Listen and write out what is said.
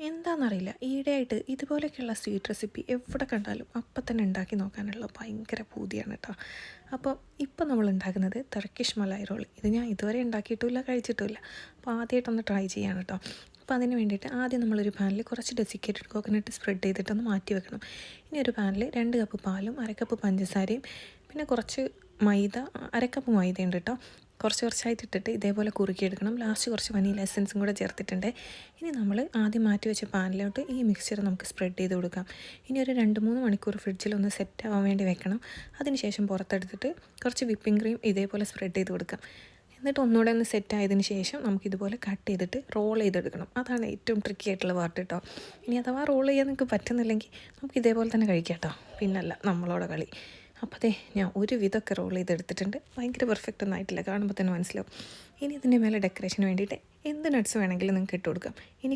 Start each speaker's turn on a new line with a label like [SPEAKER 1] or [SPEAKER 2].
[SPEAKER 1] എന്താണെന്നറിയില്ല, ഈയിടെയായിട്ട് ഇതുപോലെയൊക്കെയുള്ള sweet recipe എവിടെ കണ്ടാലും അപ്പം തന്നെ ഉണ്ടാക്കി നോക്കാനുള്ള ഭയങ്കര പൂതിയാണ് കേട്ടോ. അപ്പോൾ ഇപ്പം നമ്മൾ ഉണ്ടാക്കുന്നത് ടർക്കിഷ് മലായി റോൾ. ഇത് ഞാൻ ഇതുവരെ ഉണ്ടാക്കിയിട്ടുമില്ല, കഴിച്ചിട്ടുമില്ല. അപ്പോൾ ആദ്യമായിട്ടൊന്ന് ട്രൈ ചെയ്യാണ് കേട്ടോ. അപ്പോൾ അതിന് വേണ്ടിയിട്ട് ആദ്യം നമ്മളൊരു പാനിൽ കുറച്ച് ഡെസിക്കേറ്റഡ് കോക്കനട്ട് സ്പ്രെഡ് ചെയ്തിട്ടൊന്ന് മാറ്റി വെക്കണം. ഇനി ഒരു പാനിൽ 2 കപ്പ് പാലും 1/2 കപ്പ് പഞ്ചസാരയും പിന്നെ കുറച്ച് മൈദ, 1/2 കപ്പ് മൈദയുണ്ട് കേട്ടോ. കുറച്ചായിട്ട് ഇട്ടിട്ട് ഇതേപോലെ കുറുക്കിയെടുക്കണം. ലാസ്റ്റ് കുറച്ച് വനീല എസൻസും കൂടെ ചേർത്തിട്ടുണ്ട്. ഇനി നമ്മൾ ആദ്യം മാറ്റി വെച്ച പാനിലോട്ട് ഈ മിക്സ്ചർ നമുക്ക് സ്പ്രെഡ് ചെയ്ത് കൊടുക്കാം. ഇനി ഒരു 2-3 മണിക്കൂർ ഫ്രിഡ്ജിലൊന്ന് സെറ്റ് ആവാൻ വേണ്ടി വെക്കണം. അതിനുശേഷം പുറത്തെടുത്തിട്ട് കുറച്ച് വിപ്പിംഗ് ക്രീം ഇതേപോലെ സ്പ്രെഡ് ചെയ്ത് കൊടുക്കാം. എന്നിട്ട് ഒന്നുകൂടെ ഒന്ന് സെറ്റ് ആയതിനു ശേഷം നമുക്കിതുപോലെ കട്ട് ചെയ്തിട്ട് റോൾ ചെയ്തെടുക്കണം. അതാണ് ഏറ്റവും ട്രിക്കി ആയിട്ടുള്ള പാർട്ട് കേട്ടോ. ഇനി അഥവാ റോൾ ചെയ്യാൻ നിങ്ങൾക്ക് പറ്റുന്നില്ലെങ്കിൽ നമുക്ക് ഇതേപോലെ തന്നെ കഴിക്കാം കേട്ടോ. പിന്നല്ല നമ്മളോടെ കളി. അപ്പോൾ അതെ, ഞാൻ ഒരു വിധമൊക്കെ റോൾ ചെയ്തെടുത്തിട്ടുണ്ട്. ഭയങ്കര പെർഫെക്റ്റ് ഒന്നും ആയിട്ടില്ല, കാണുമ്പോൾ തന്നെ മനസ്സിലാവും. ഇനി ഇതിൻ്റെ മേലെ ഡെക്കറേഷന് വേണ്ടിയിട്ട് എന്ത് നട്ട്സ് വേണമെങ്കിലും നിങ്ങൾക്ക് ഇട്ട് കൊടുക്കാം. ഇനി